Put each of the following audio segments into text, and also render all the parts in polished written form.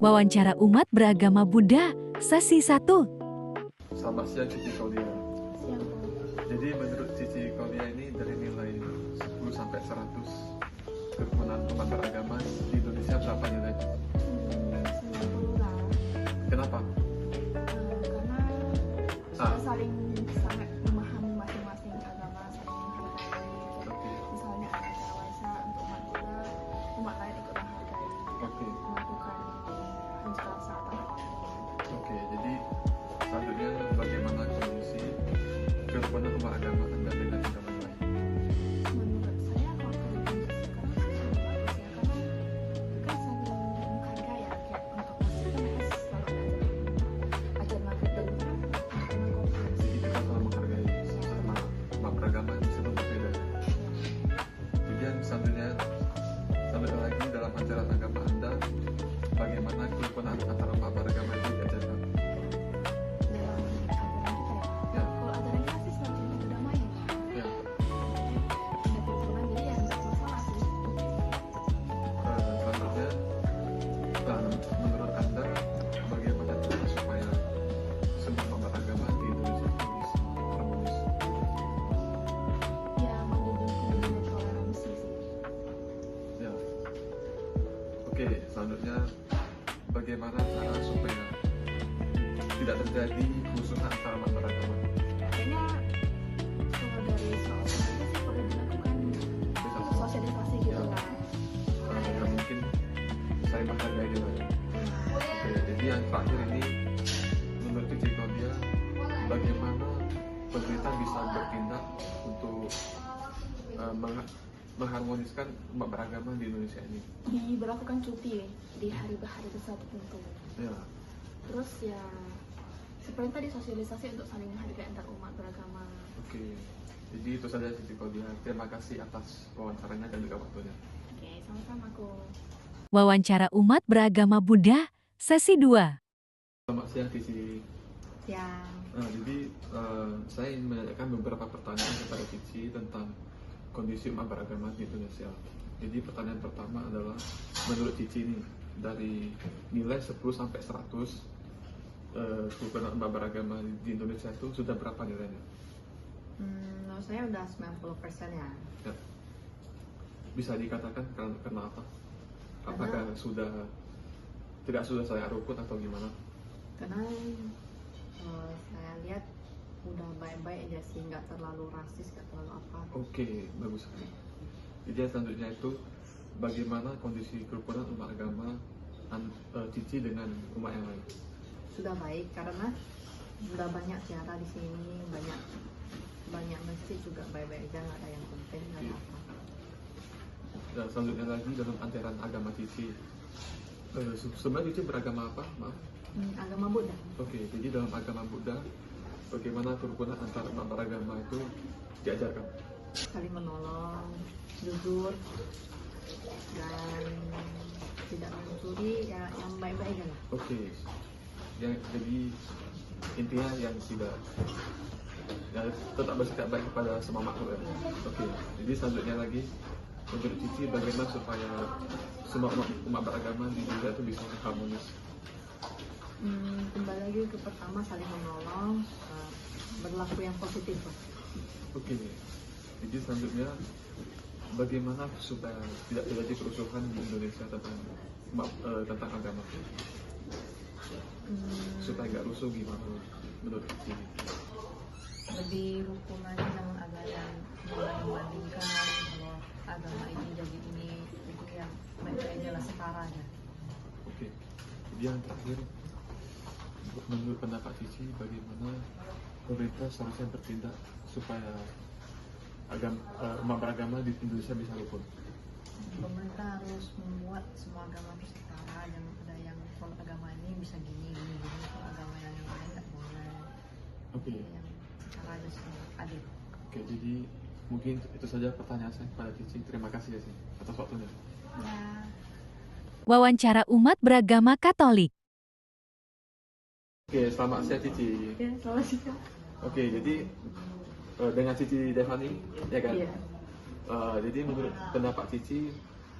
Wawancara umat beragama Buddha, sesi 1. Selamat siang Cici Kaulia. Jadi menurut Cici Kaulia ini dari nilai 10 sampai 100 kerukunan umat beragama di Indonesia berapa nilainya? 90 lah. Kenapa? Karena kita saling sangat memahami masing-masing agama, saling menghargai. Oke. Misalnya ada Waisak untuk umat Buddha, umat lain ikut menghargai, Oke. melakukan penjelasan atau Oke, jadi selanjutnya bagaimana kondisi kerukunan umat agama Anda dengan agama lain? menurut saya kalau sekarang bagus ya, karena kan saling menghargai ya, kayak untuk masjid kan harus selalu ajar maghrib dan konferensi. Jadi kita saling menghargai sesama umat beragama meskipun berbeda. Kemudian selanjutnya lagi dalam ajaran agama Anda, bagaimana kerukunan antara umat beragama itu diajarkan? Dalam ajaran kita ya. Ya. Kalau ajaran kita sih selalu berdamai ya. Ya. Ada kerukunan jadi ya nggak masalah sih. Selanjutnya, menurut Anda bagaimana cara supaya semua umat beragama di Indonesia itu bisa harmonis? Ya mendidik budaya toleransi sih. Ya. Oke, selanjutnya bagaimana cara supaya tidak terjadi kerusuhan antara umat beragama? Kayaknya kalau dari soal sebenarnya sih perlu dilakukan sosialisasi gitu Ya. lah. Yang mungkin saya menghargai dia. Oke, jadi yang terakhir ini menurut Cici Claudia, bagaimana pemerintah bisa bertindak untuk mengharmoniskan umat beragama di Indonesia ini? Diberlakukan cuti di hari-hari besar tertentu. Ya. Terus ya seperti tadi sosialisasi untuk saling menghargai antar umat beragama. Oke, jadi itu saja Cici Claudia. Terima kasih atas wawancaranya dan juga waktunya. Oke, sama-sama aku. Wawancara umat beragama Buddha, sesi 2. Selamat siang Cici. Siang. Jadi saya ingin menanyakan beberapa pertanyaan kepada Cici tentang kondisi umat beragama di Indonesia. Jadi pertanyaan pertama adalah, menurut Cici ini dari nilai 10 sampai 100 kerukunan umat beragama di Indonesia itu sudah berapa nilainya? Menurut saya udah 90% ya. Ya. Bisa dikatakan karena apa? Apakah tidak sudah saya rukun atau gimana? Karena saya lihat udah baik-baik aja sih, nggak terlalu rasis, nggak terlalu apa. Oke, bagus sekali. Jadi selanjutnya itu bagaimana kondisi kerukunan umat agama Cici dengan umat yang lain? Sudah baik karena udah banyak ziarah di sini, banyak masjid juga baik-baik aja, nggak ada yang komplain, nggak ada apa. Dan selanjutnya lagi dalam ajaran agama Cici, sebenarnya Cici beragama apa? Maaf. Agama Buddha. Oke, jadi dalam agama Buddha, bagaimana kerukunan antar umat beragama itu diajarkan? Saling menolong, jujur, dan tidak mencuri, ya yang baik-baik aja lah. Oke, jadi intinya yang tidak, ya, tetap bersikap baik kepada semua makhluk ya. Oke, jadi selanjutnya lagi menurut Cici bagaimana supaya semua umat beragama di Indonesia itu bisa harmonis? Kembali lagi ke pertama, saling menolong, berlaku yang positif lah. Oke, jadi selanjutnya bagaimana supaya tidak terjadi kerusuhan di Indonesia tentang agama? Supaya nggak rusuh gimana menurut Cici? Lebih rukun aja, jangan ada yang membandingkan kalau agama ini jadi ini itu, yang baik aja lah, setara aja. Oke, jadi yang terakhir, menurut pendapat Cici, bagaimana pemerintah seharusnya bertindak supaya umat beragama di Indonesia bisa rukun? Pemerintah harus membuat semua agama itu setara, jangan ada yang kalau agama ini bisa gini, kalau agama yang lain nggak boleh. Oke. Yang setara aja semua, adil. Oke, jadi mungkin itu saja pertanyaan saya kepada Cici. Terima kasih ya Cici atas waktunya. Ya. Wawancara umat beragama Katolik. Oke, selamat siang Cici. Ya, selamat siang. Oke, jadi dengan Cici Devani, ya kan? Iya. Jadi menurut pendapat Cici,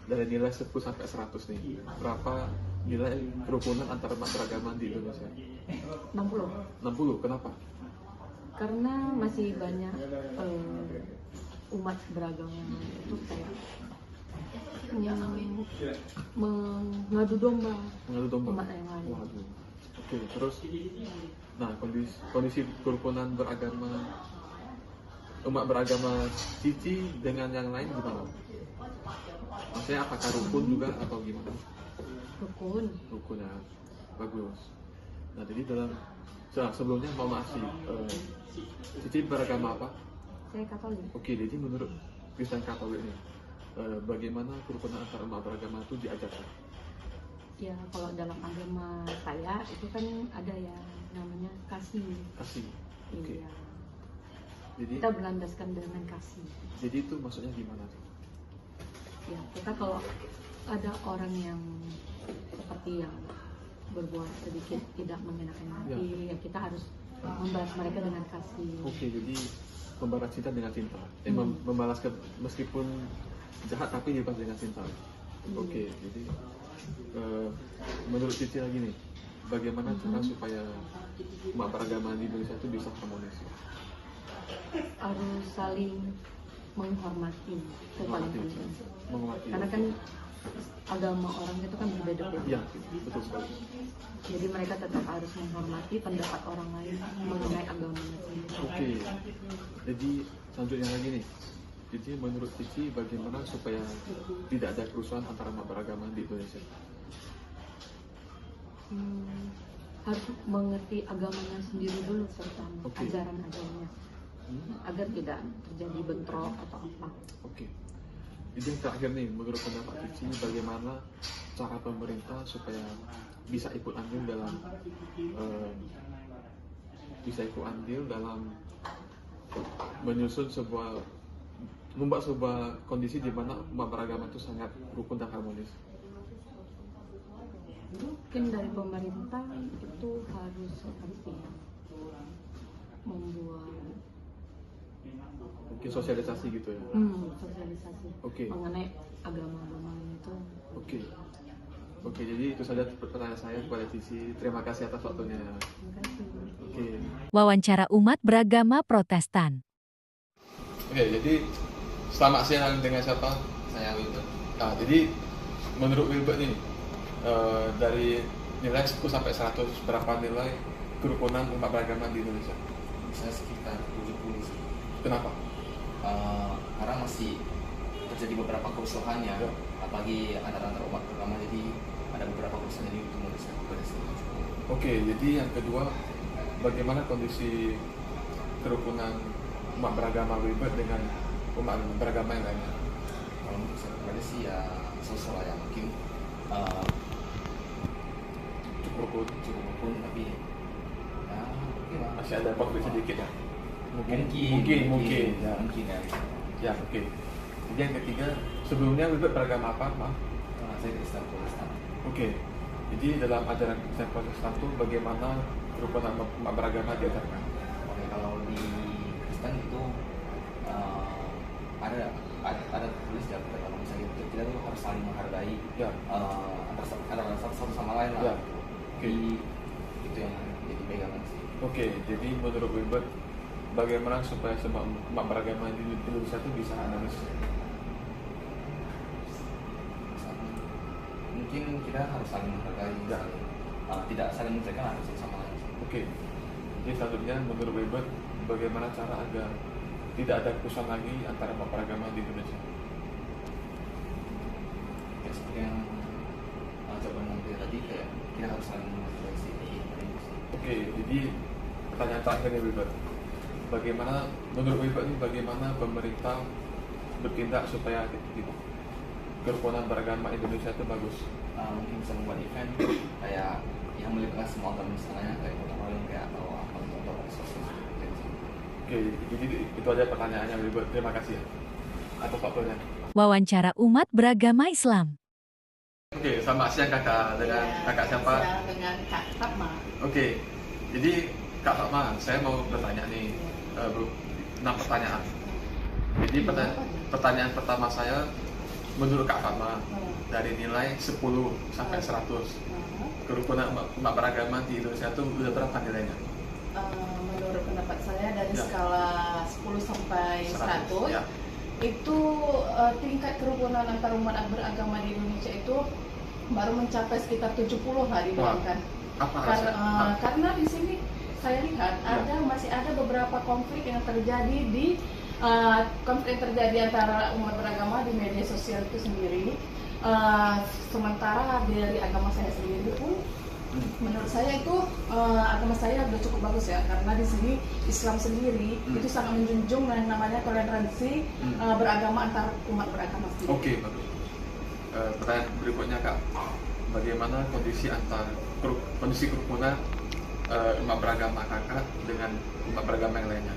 dari nilai 10 sampai 100 nih, berapa nilai kerukunan antara umat beragama di Indonesia? 60. 60, kenapa? Karena masih banyak umat beragama itu kayak yang mengadu domba Mengadu domba? umat yang lain. Waduh. Oke, terus, nah kondisi kerukunan beragama, umat beragama Cici dengan yang lain gimana? Maksudnya apakah rukun juga atau gimana? Rukun. Rukun ya, bagus. Nah jadi sebelumnya mau maaf sih, Cici beragama apa? Saya Katolik. Oke, jadi menurut Kristen Katolik nih, bagaimana kerukunan antar umat beragama itu diajarkan? Ya kalau dalam agama saya itu kan ada ya namanya kasih. Kasih. Oke. Iya. Jadi Kita berlandaskan dengan kasih. itu maksudnya gimana tuh? Ya kita kalau ada orang yang seperti yang berbuat sedikit tidak mengenakan hati, ya kita harus membalas mereka dengan kasih. Oke, jadi membalas cinta dengan cinta. Membalas meskipun jahat tapi dibalas dengan cinta. Oke, jadi menurut Cici lagi nih, bagaimana cara supaya umat beragama di Indonesia itu bisa harmonis? Harus saling menghormati, itu paling penting. Menghormati. Karena kan agama orang itu kan berbeda-beda. Ya, betul sekali. Jadi mereka tetap harus menghormati pendapat orang lain mengenai agamanya sendiri. Oke, jadi selanjutnya lagi nih. Jadi menurut Cici bagaimana supaya tidak ada kerusuhan antara umat beragama di Indonesia? Harus mengerti agamanya sendiri dulu, terutama Oke. ajaran agamanya, agar tidak terjadi bentrok atau apa. Oke. Jadi yang terakhir nih, menurut pendapat Cici, bagaimana cara pemerintah supaya bisa ikut andil dalam menyusun membuat sebuah kondisi di mana umat beragama itu sangat rukun dan harmonis. Mungkin dari pemerintah itu harus seperti membuat Mungkin sosialisasi gitu ya. sosialisasi Oke. mengenai agama-agama itu. Oke, jadi itu saja pertanyaan saya kepada Cici. Terima kasih atas waktunya. Terima kasih. Oke. Wawancara umat beragama Protestan. Oke, jadi selamat siang dengan siapa? Saya Wilbert. Nah, jadi menurut Wilbert nih, dari nilai 10 sampai 100, berapa nilai kerukunan umat beragama di Indonesia? Saya sekitar 70 sih. Kenapa? Karena masih terjadi beberapa kerusuhan ya, Ya. apalagi antara umat beragama, jadi ada beberapa kerusuhan jadi itu menurut saya pada sini. Oke, jadi yang kedua, bagaimana kondisi kerukunan umat beragama Wilbert dengan umat beragama yang lainnya? Kalau menurut saya pribadi sih ya sosial ya, mungkin Cukup rukun, cukup rukun, tapi ya oke lah. masih ada konflik sedikit ya? Mungkin ya. Mungkin ya. Ya, oke. Jadi yang ketiga, sebelumnya Wilbert beragama apa, Pak? Saya Kristen Protestan. Oke, jadi dalam ajaran Kristen Protestan itu bagaimana kerukunan umat beragama diajarkan? Oke, kalau di Kristen itu ada tulis dalam kalau misalnya kita tuh harus saling menghargai Ya, antara satu sama lain ya. lah. Oke. Itu yang jadi pegangan sih. Oke, jadi menurut Wilbert, bagaimana supaya semua umat beragama di Indonesia itu bisa harmonis? Mungkin kita harus saling menghargai, Ya. tidak saling menceritakan satu sama lain. Oke, jadi selanjutnya menurut Wilbert, bagaimana cara agar tidak ada kerusuhan lagi antara umat beragama di Indonesia? Ya, seperti yang jawaban nanti tadi, kayak kita harus saling menghargai sih. Oke, jadi pertanyaan terakhir ya Wilbert, bagaimana menurut Wilbert ini bagaimana pemerintah bertindak supaya kerukunan beragama Indonesia itu bagus? Mungkin bisa membuat event kayak yang melibatkan semua agama misalnya kayak protokol kayak atau apa atau sosial. Oke, jadi itu aja pertanyaannya Wilbert. Terima kasih ya atas waktunya. Wawancara umat beragama Islam. Oke, selamat siang kakak. Dengan kakak siapa? Saya dengan Kak Fatma. Oke, jadi Kak Fatma, saya mau bertanya nih 6 pertanyaan. Jadi pertanyaan pertama saya, menurut Kak Fama, dari nilai 10 sampai 100, kerukunan umat beragama di Indonesia itu udah berapa nilainya? Menurut pendapat saya dari skala 10 sampai 100, ya. itu tingkat kerukunan antar umat beragama di Indonesia itu baru mencapai sekitar 70 lah dibilangkan. Apa alasannya? Karena di sini saya lihat masih ada beberapa konflik yang terjadi di antara umat beragama di media sosial itu sendiri. Sementara dari agama saya sendiri pun, menurut saya itu agama saya sudah cukup bagus ya, karena di sini Islam sendiri itu sangat menjunjung yang namanya toleransi beragama antar umat beragama sendiri. Oke, bagus. Pertanyaan berikutnya Kak, bagaimana kondisi kerukunan umat beragama Kakak dengan umat beragama yang lainnya?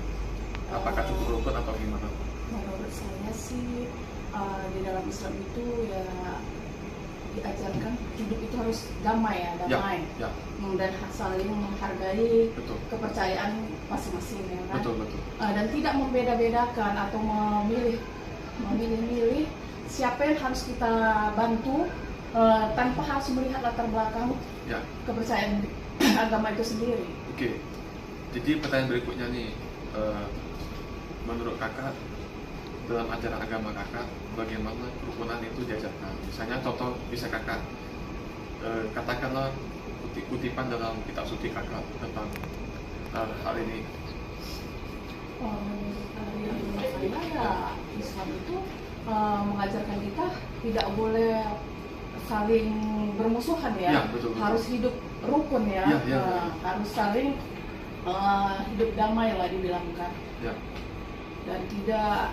Apakah cukup rukun atau gimana? Menurut saya sih di dalam Islam itu ya diajarkan hidup itu harus damai damai. Ya. Dan saling menghargai Betul. kepercayaan masing-masing ya kan. Betul. Dan tidak membeda-bedakan atau memilih-milih siapa yang harus kita bantu tanpa harus melihat latar belakang kepercayaan agama itu sendiri. Oke. Jadi pertanyaan berikutnya nih, menurut Kakak dalam ajaran agama Kakak bagaimana kerukunan itu diajarkan? Misalnya contoh bisa Kakak katakanlah kutipan dalam kitab suci Kakak tentang hal ini. Menurut saya Islam itu mengajarkan kita tidak boleh saling bermusuhan ya, betul. Harus hidup rukun ya, harus saling hidup damai lah dibilangkan. Dan tidak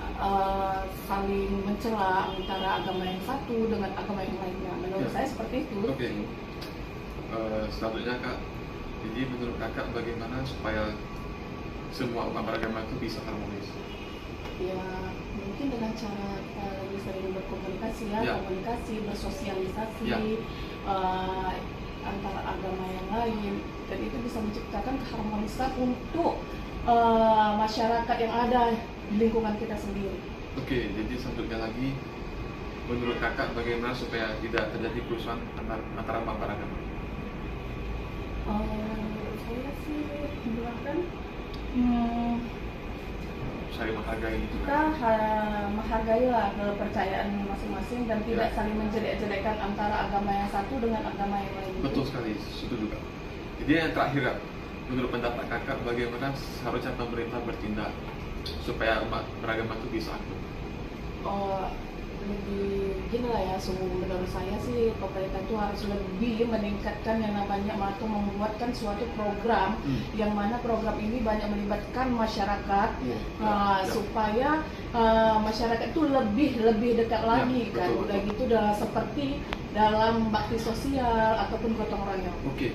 saling mencela antara agama yang satu dengan agama yang lainnya. Menurut saya seperti itu. Oke. Selanjutnya Kak, jadi menurut Kakak bagaimana supaya semua umat beragama itu bisa harmonis? Ya mungkin dengan cara kita lebih sering berkomunikasi komunikasi, bersosialisasi antara agama yang lain, dan itu bisa menciptakan keharmonisan untuk masyarakat yang ada di lingkungan kita sendiri. Oke, jadi selanjutnya lagi, menurut Kakak bagaimana supaya tidak terjadi kerusuhan antara umat beragama? Menurut saya sih bilangkan saling menghargai gitu kita menghargailah kepercayaan masing-masing dan tidak saling menjelek-jelekan antara agama yang satu dengan agama yang lain. Betul sekali, setuju Kak. Jadi yang terakhir Kak, menurut pendapat Kakak bagaimana seharusnya pemerintah bertindak supaya umat beragama itu bisa akur? Lebih gini lah ya, menurut saya sih pemerintah itu harus lebih meningkatkan yang namanya atau membuatkan suatu program yang mana program ini banyak melibatkan masyarakat supaya masyarakat itu lebih dekat lagi kan. Udah gitu seperti dalam bakti sosial ataupun gotong royong. Oke.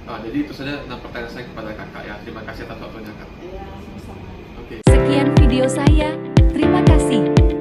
Jadi itu saja 6 pertanyaan saya kepada Kakak ya. Terima kasih atas waktunya Kak. Iya, sama-sama. Oke. Sekian video saya. Terima kasih.